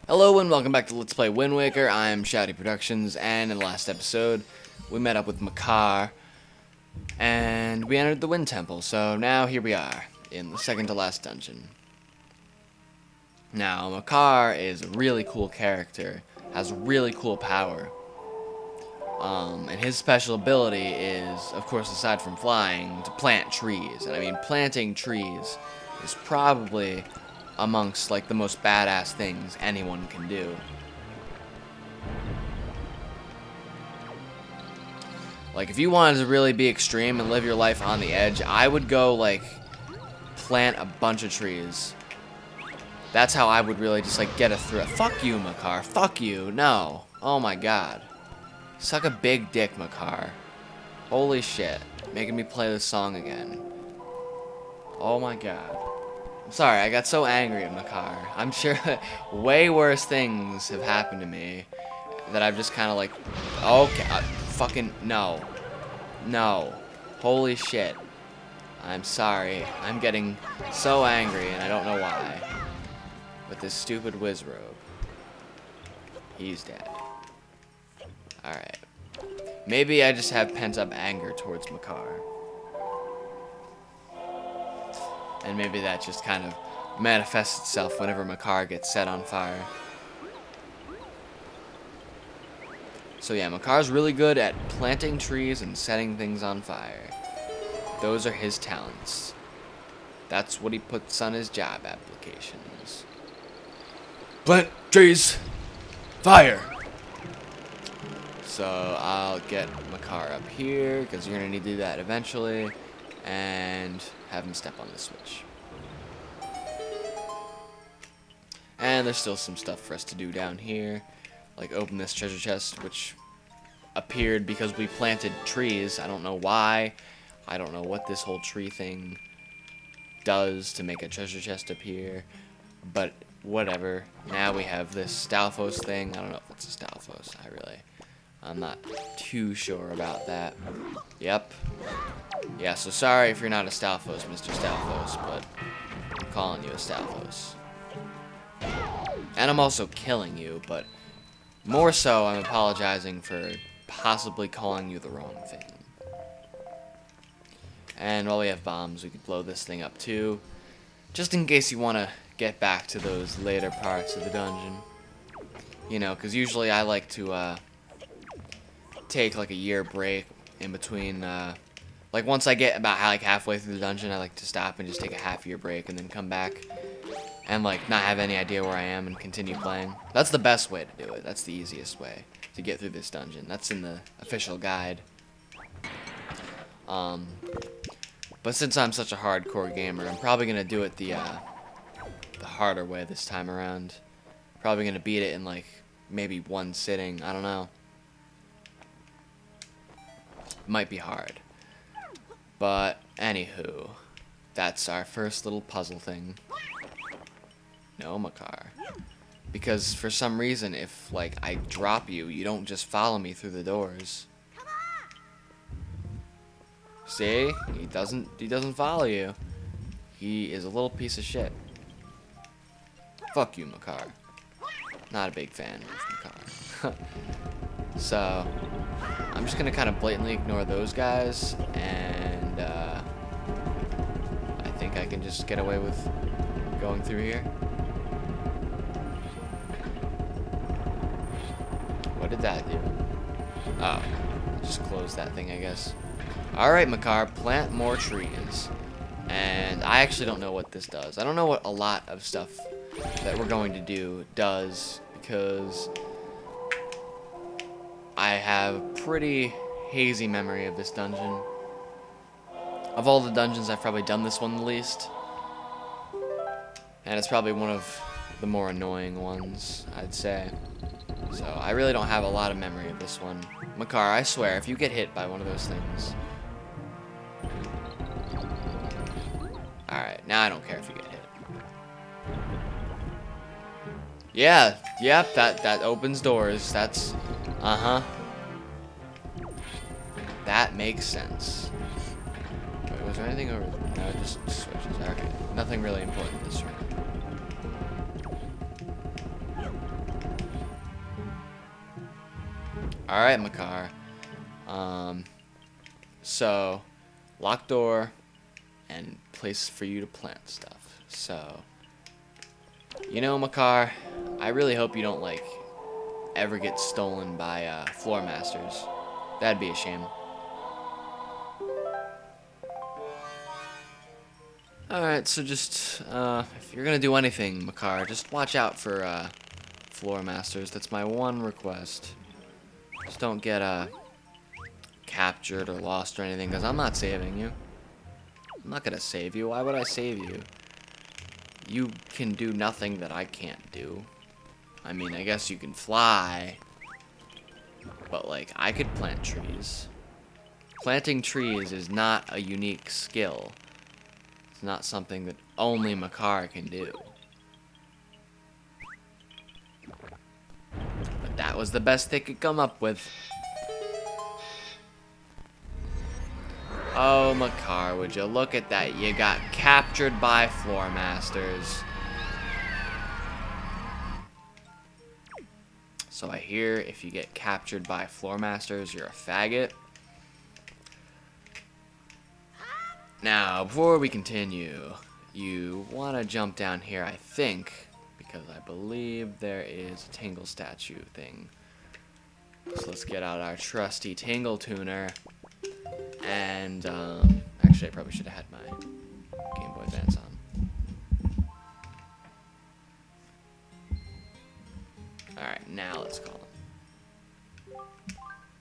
Hello and welcome back to Let's Play Wind Waker. I'm Shouty Productions, and in the last episode, we met up with Makar, and we entered the Wind Temple. So now here we are, in the second to last dungeon. Now, Makar is a really cool character, has really cool power. And his special ability is, of course, aside from flying, to plant trees. And I mean, planting trees is probably amongst like the most badass things anyone can do. Like if you wanted to really be extreme and live your life on the edge, I would go like plant a bunch of trees. That's how I would really just like get a thrill. Fuck you, Makar. Fuck you. No. Oh my god. Suck a big dick, Makar. Holy shit. Making me play this song again. Oh my god. I'm sorry, I got so angry at Makar. I'm sure way worse things have happened to me that I've just kind of like, okay, fucking, no. No. Holy shit. I'm sorry. I'm getting so angry and I don't know why. With this stupid whiz robe. He's dead. Alright. Maybe I just have pent up anger towards Makar. And maybe that just kind of manifests itself whenever Makar gets set on fire. So yeah, Makar's really good at planting trees and setting things on fire. Those are his talents. That's what he puts on his job applications. Plant trees! Fire! So I'll get Makar up here, because you're going to need to do that eventually. And have him step on the switch. And there's still some stuff for us to do down here. Like open this treasure chest, which appeared because we planted trees. I don't know why. I don't know what this whole tree thing does to make a treasure chest appear. But whatever. Now we have this Stalfos thing. I don't know if it's a Stalfos. I'm not too sure about that. Yep. Yeah, so sorry if you're not a Stalfos, Mr. Stalfos, but I'm calling you a Stalfos. And I'm also killing you, but more so I'm apologizing for possibly calling you the wrong thing. And while we have bombs, we could blow this thing up too, just in case you want to get back to those later parts of the dungeon. You know, because usually I like to take like a year break in between, like once I get about like halfway through the dungeon, I like to stop and just take a half-year break and then come back and like not have any idea where I am and continue playing. That's the best way to do it. That's the easiest way to get through this dungeon. That's in the official guide. But since I'm such a hardcore gamer, I'm probably gonna do it the harder way this time around. Probably gonna beat it in like maybe one sitting. I don't know. Might be hard. But, anywho, that's our first little puzzle thing. No, Makar. Because for some reason, if, like, I drop you, you don't just follow me through the doors. See? He doesn't follow you. He is a little piece of shit. Fuck you, Makar. Not a big fan of Makar. So, I'm just gonna kind of blatantly ignore those guys, and I think I can just get away with going through here. What did that do? Oh, just close that thing, I guess. Alright, Makar, plant more trees. And I actually don't know what this does. I don't know what a lot of stuff that we're going to do does, because I have a pretty hazy memory of this dungeon. Of all the dungeons, I've probably done this one the least. And it's probably one of the more annoying ones, I'd say. So, I really don't have a lot of memory of this one. Makar, I swear, if you get hit by one of those things... Alright, now I don't care if you get hit. Yeah, yep, that opens doors. That's... Uh-huh. That makes sense. Wait, was there anything over there? No, just switches. Okay. Nothing really important this room. Alright, Makar. So, locked door and place for you to plant stuff. So, you know, Makar, I really hope you don't, like, ever get stolen by, floor masters. That'd be a shame. Alright, so just, if you're gonna do anything, Makar, just watch out for, floor masters. That's my one request. Just don't get, captured or lost or anything, because I'm not saving you. I'm not gonna save you. Why would I save you? You can do nothing that I can't do. I mean, I guess you can fly, but, like, I could plant trees. Planting trees is not a unique skill. It's not something that only Makar can do. But that was the best they could come up with. Oh, Makar, would you look at that? You got captured by floor masters. So I hear if you get captured by floor masters, you're a faggot. Now, before we continue, you want to jump down here, I think, because I believe there is a Tingle statue thing. So let's get out our trusty Tingle tuner. And, actually, I probably should have had my Game Boy Advance on. Alright, now let's call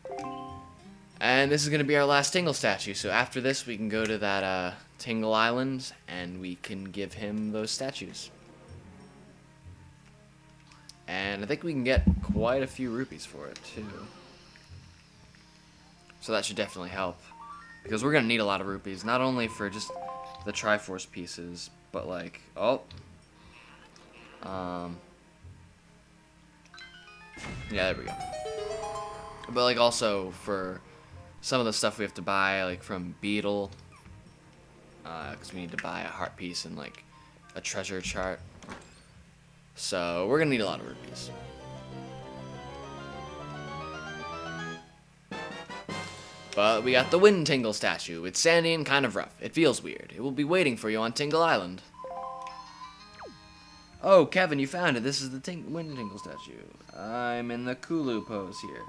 him. And this is going to be our last Tingle statue, so after this we can go to that, Tingle Island, and we can give him those statues. And I think we can get quite a few rupees for it, too. So that should definitely help. Because we're going to need a lot of rupees, not only for just the Triforce pieces, but like, yeah, there we go. But like also for some of the stuff we have to buy, like from Beetle, because we need to buy a heart piece and like a treasure chart. So we're going to need a lot of rupees. But we got the Wind Tingle statue. It's sandy and kind of rough. It feels weird. It will be waiting for you on Tingle Island. Oh, Kevin, you found it. This is the Wind Tingle statue. I'm in the Kulu pose here.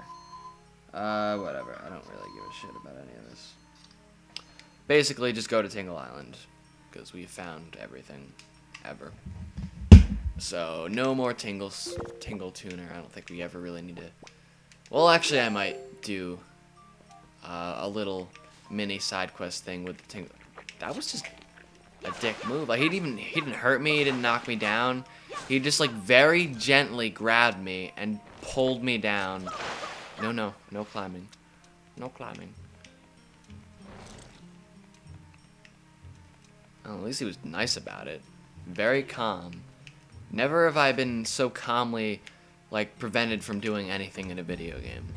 Whatever. I don't really give a shit about any of this. Basically, just go to Tingle Island. Because we found everything. Ever. So, no more Tingle Tuner. I don't think we ever really need to... Well, actually, I might do... a little mini side quest thing with the Tingle. That was just a dick move. Like he didn't hurt me, he didn't knock me down. He just like very gently grabbed me and pulled me down. No climbing. No climbing. Oh, at least he was nice about it. Very calm. Never have I been so calmly like prevented from doing anything in a video game.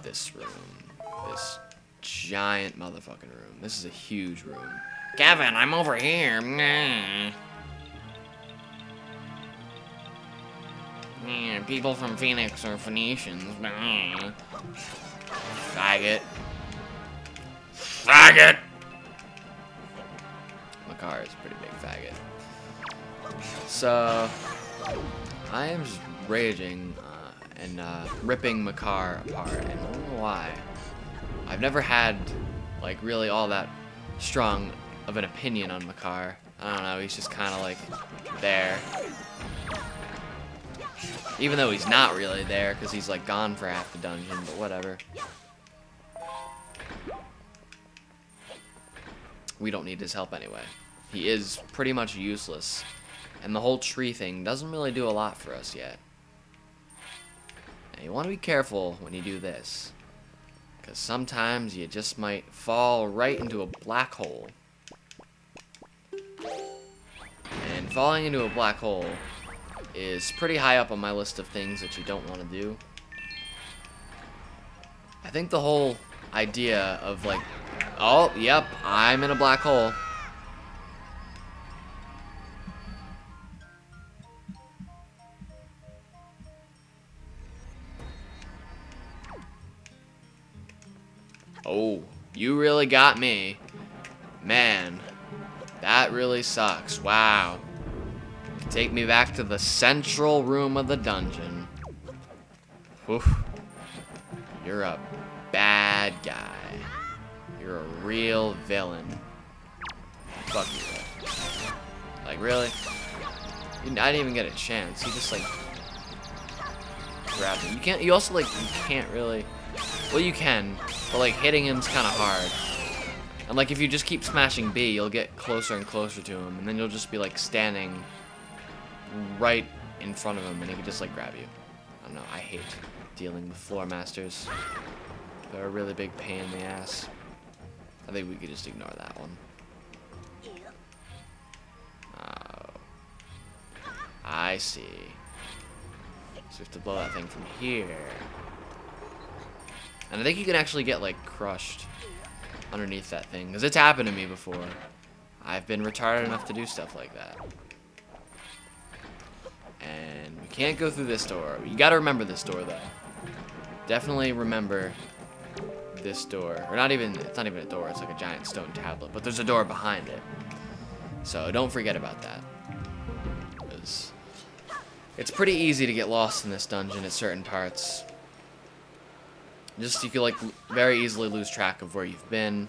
This room. This giant motherfucking room. This is a huge room. Kevin, I'm over here. Nah. Yeah, people from Phoenix are Phoenicians. Nah. Faggot. Faggot! Makar is a pretty big faggot. So, I am just raging and ripping Makar apart, and I don't know why. I've never had, like, really all that strong of an opinion on Makar. I don't know, he's just kind of, like, there. Even though he's not really there, because he's, like, gone for half the dungeon, but whatever. We don't need his help anyway. He is pretty much useless, and the whole tree thing doesn't really do a lot for us yet. You want to be careful when you do this, because sometimes you just might fall right into a black hole. And falling into a black hole is pretty high up on my list of things that you don't want to do. I think the whole idea of like, oh, yep, I'm in a black hole. Oh, you really got me. Man, that really sucks. Wow. Take me back to the central room of the dungeon. Whew. You're a bad guy. You're a real villain. Fuck you, though. Like, really? I didn't even get a chance. He just, like, grabbed me. You can't, you also, like, you can't really, well, you can, but, like, hitting him's kind of hard. And, like, if you just keep smashing B, you'll get closer and closer to him, and then you'll just be, like, standing right in front of him, and he can just, like, grab you. I don't know, I hate dealing with floor masters. They're a really big pain in the ass. I think we could just ignore that one. Oh. I see. So we have to blow that thing from here. And I think you can actually get, like, crushed underneath that thing, because it's happened to me before. I've been retarded enough to do stuff like that. And we can't go through this door. You gotta remember this door, though. Definitely remember this door. Or not even, it's not even a door, it's like a giant stone tablet, but there's a door behind it. So don't forget about that. Because it's pretty easy to get lost in this dungeon at certain parts. Just, you could, like, very easily lose track of where you've been.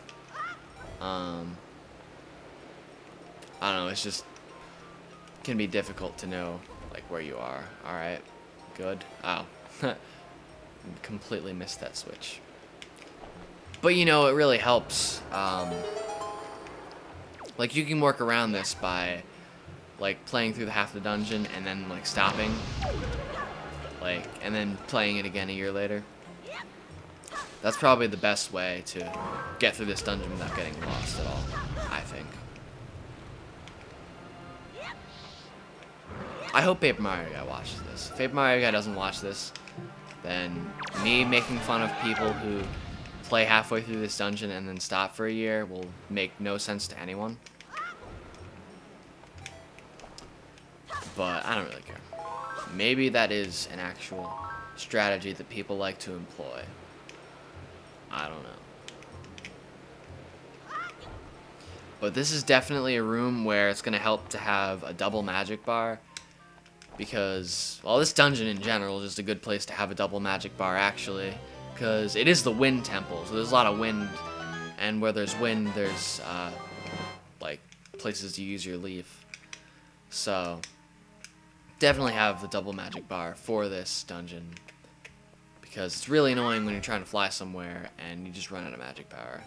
I don't know, it's just, can be difficult to know, like, where you are. Alright, good. Oh, completely missed that switch. But, you know, it really helps. Like, you can work around this by, like, playing through the half the dungeon and then, like, stopping. Like, and then playing it again a year later. That's probably the best way to get through this dungeon without getting lost at all, I think. I hope Paper Mario Guy watches this. If Paper Mario Guy doesn't watch this, then me making fun of people who play halfway through this dungeon and then stop for a year will make no sense to anyone. But I don't really care. Maybe that is an actual strategy that people like to employ. I don't know. But this is definitely a room where it's going to help to have a double magic bar. Because, well, this dungeon in general is just a good place to have a double magic bar, actually. Because it is the Wind Temple, so there's a lot of wind. And where there's wind, there's, like, places to use your leaf. So, definitely have the double magic bar for this dungeon. Because it's really annoying when you're trying to fly somewhere and you just run out of magic power.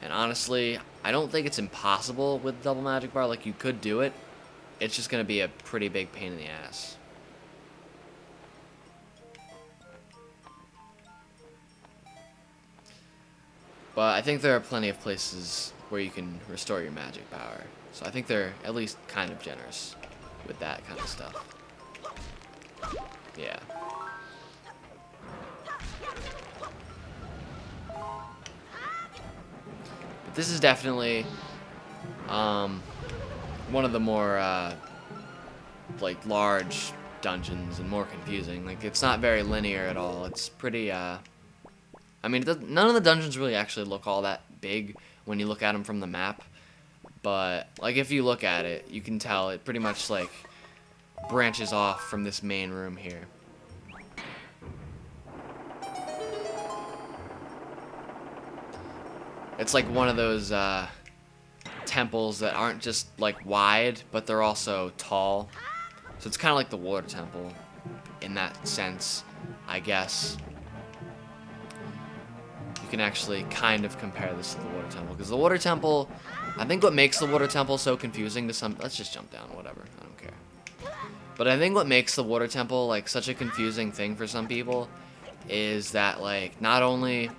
And honestly, I don't think it's impossible with double magic bar. Like, you could do it. It's just going to be a pretty big pain in the ass. But I think there are plenty of places where you can restore your magic power. So I think they're at least kind of generous with that kind of stuff. Yeah. But this is definitely one of the more like large dungeons and more confusing. Like, it's not very linear at all. It's pretty I mean, none of the dungeons really actually look all that big when you look at them from the map. But, like, if you look at it, you can tell it pretty much, like, branches off from this main room here. It's like one of those temples that aren't just, like, wide, but they're also tall. So it's kind of like the water temple in that sense, I guess. You can actually kind of compare this to the water temple, because the water temple, I think what makes the water temple so confusing to some, let's just jump down, whatever, I don't care. But I think what makes the water temple, like, such a confusing thing for some people is that, like, not only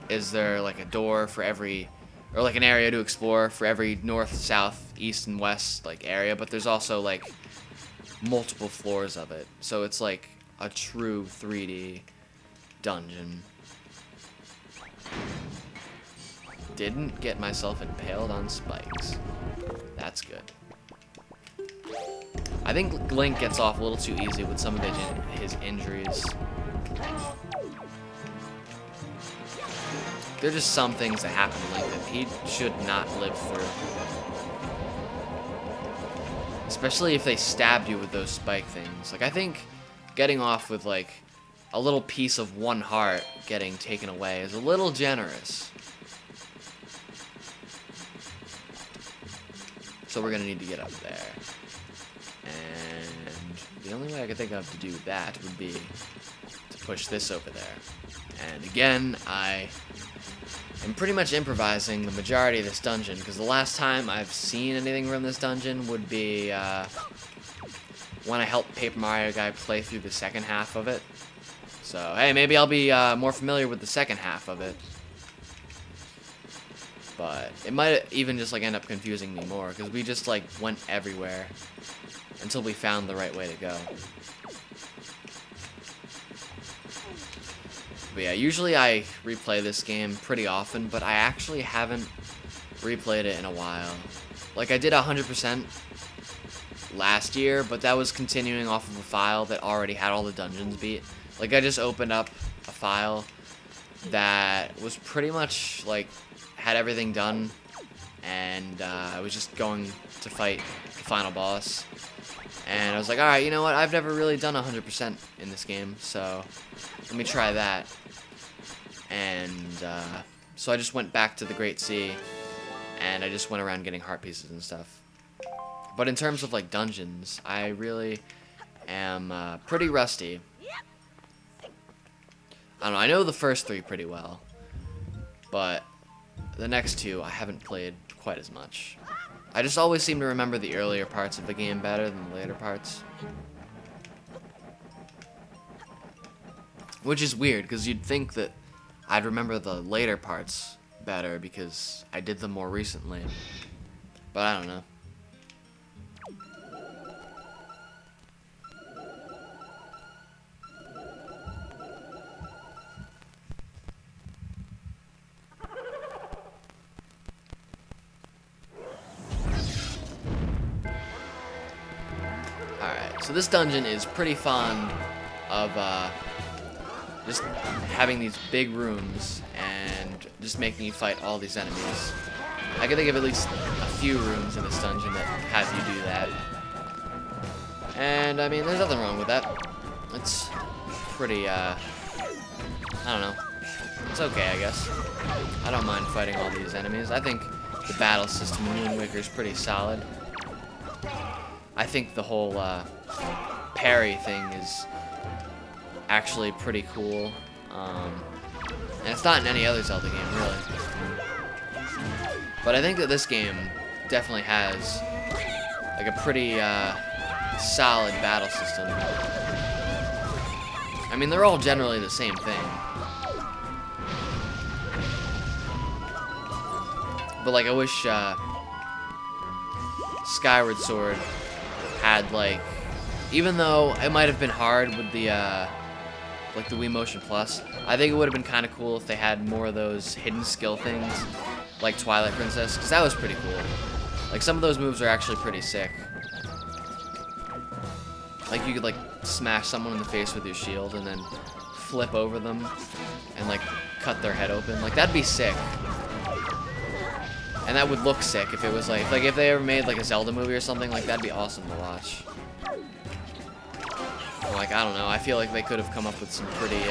is there, like, a door for every, or, like, an area to explore for every north, south, east, and west, like, area, but there's also, like, multiple floors of it. So it's, like, a true 3D dungeon. Didn't get myself impaled on spikes. That's good. I think Link gets off a little too easy with some of his injuries. There are just some things that happen to Link that he should not live through. Especially if they stabbed you with those spike things. Like, I think getting off with, like, a little piece of one heart getting taken away is a little generous. So we're gonna need to get up there. And the only way I could think of to do that would be to push this over there. And again, I am pretty much improvising the majority of this dungeon, because the last time I've seen anything from this dungeon would be when I helped Paper Mario Guy play through the second half of it. So, hey, maybe I'll be more familiar with the second half of it. But it might even just, like, end up confusing me more, because we just, like, went everywhere until we found the right way to go. But yeah, usually I replay this game pretty often, but I actually haven't replayed it in a while. Like, I did 100% last year, but that was continuing off of a file that already had all the dungeons beat. Like, I just opened up a file that was pretty much, like, had everything done, and I was just going to fight the final boss. And I was like, alright, you know what, I've never really done 100% in this game, so let me try that. And so I just went back to the Great Sea, and I just went around getting heart pieces and stuff. But in terms of, like, dungeons, I really am pretty rusty. I don't know, I know the first three pretty well, but the next two I haven't played quite as much. I just always seem to remember the earlier parts of the game better than the later parts. Which is weird, because you'd think that I'd remember the later parts better because I did them more recently. But I don't know. Alright, so this dungeon is pretty fond of just having these big rooms and just making you fight all these enemies. I can think of at least a few rooms in this dungeon that have you do that. And, I mean, there's nothing wrong with that. It's pretty, I don't know. It's okay, I guess. I don't mind fighting all these enemies. I think the battle system in Wind Waker is pretty solid. I think the whole parry thing is actually pretty cool. And it's not in any other Zelda game, really. But I think that this game definitely has like a pretty solid battle system. I mean, they're all generally the same thing. But like, I wish Skyward Sword had, like, even though it might have been hard with the like the Wii Motion Plus, I think it would have been kind of cool if they had more of those hidden skill things, like Twilight Princess, because that was pretty cool. Like, some of those moves are actually pretty sick. Like, you could, like, smash someone in the face with your shield and then flip over them and, like, cut their head open. Like, that'd be sick. And that would look sick if it was, like, if they ever made, like, a Zelda movie or something, like, that'd be awesome to watch. Like, I don't know, I feel like they could have come up with some pretty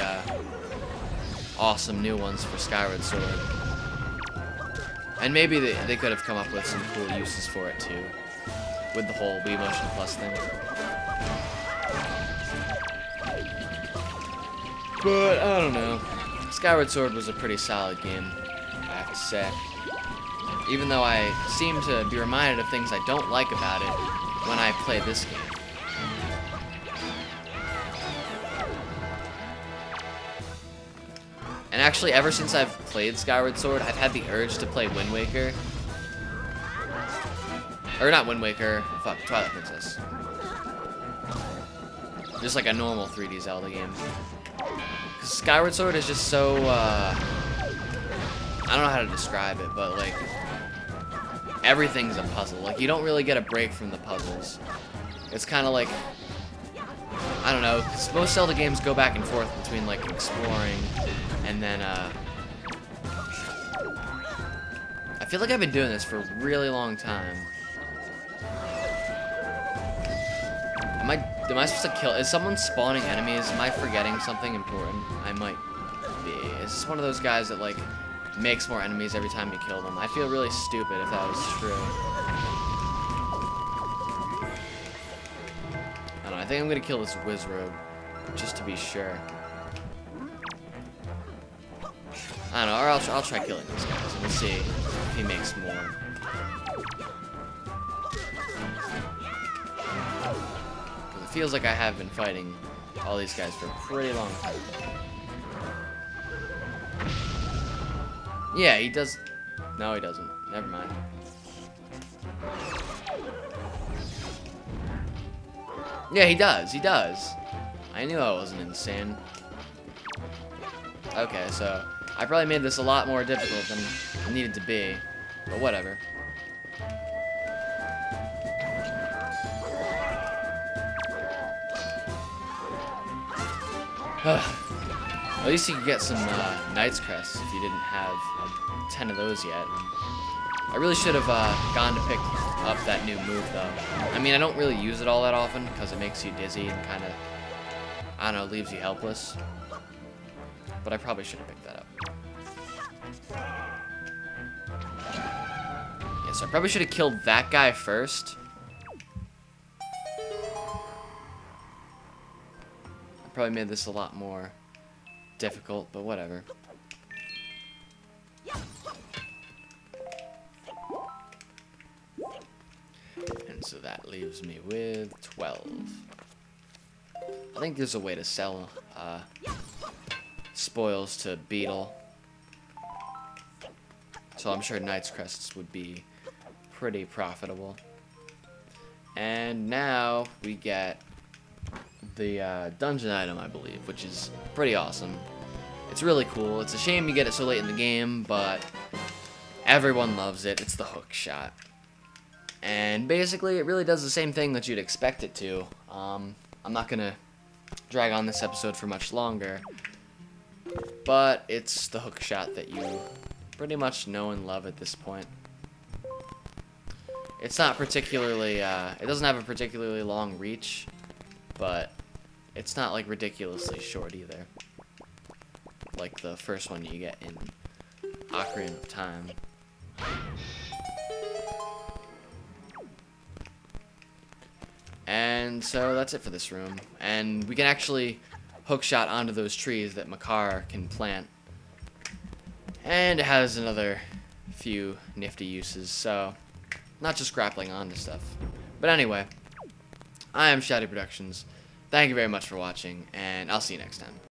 awesome new ones for Skyward Sword. And maybe they could have come up with some cool uses for it too, with the whole Wii Motion Plus thing. But I don't know, Skyward Sword was a pretty solid game, I have to say. Even though I seem to be reminded of things I don't like about it when I play this game. And actually, ever since I've played Skyward Sword, I've had the urge to play Wind Waker. Or not Wind Waker, fuck, Twilight Princess. Just like a normal 3D Zelda game. Because Skyward Sword is just so, I don't know how to describe it, but like, everything's a puzzle. Like, you don't really get a break from the puzzles. It's kind of like, I don't know, 'cause most Zelda games go back and forth between, like, exploring and then feel like I've been doing this for a really long time. Am I supposed to kill? Is someone spawning enemies? Am I forgetting something important? I might be. Is this one of those guys that, like, makes more enemies every time you kill them? I feel really stupid if that was true. I don't know. I think I'm gonna kill this Wizrobe, just to be sure. I don't know, or I'll try killing these guys, and we'll see if he makes more. Because it feels like I have been fighting all these guys for a pretty long time. Yeah, he does. No, he doesn't. Never mind. Yeah, he does. He does. I knew I wasn't insane. Okay, so I probably made this a lot more difficult than it needed to be, but whatever. At least you could get some Knight's Crests if you didn't have 10 of those yet. I really should have gone to pick up that new move, though. I mean, I don't really use it all that often because it makes you dizzy and kind of, I don't know, leaves you helpless. But I probably should have picked that up. Yeah, so I probably should have killed that guy first. I probably made this a lot more difficult, but whatever. And so that leaves me with 12. I think there's a way to sell spoils to Beetle. So I'm sure Knight's Crests would be pretty profitable. And now we get the dungeon item, I believe, which is pretty awesome. It's really cool. It's a shame you get it so late in the game, but everyone loves it. It's the hook shot. And basically, it really does the same thing that you'd expect it to. I'm not going to drag on this episode for much longer, but it's the hook shot that you pretty much know and love at this point. It's not particularly, it doesn't have a particularly long reach, but it's not like ridiculously short either, like the first one you get in Ocarina of Time. And so that's it for this room. And we can actually hookshot onto those trees that Makar can plant. And it has another few nifty uses, so not just grappling onto stuff. But anyway, I am Shady Productions. Thank you very much for watching, and I'll see you next time.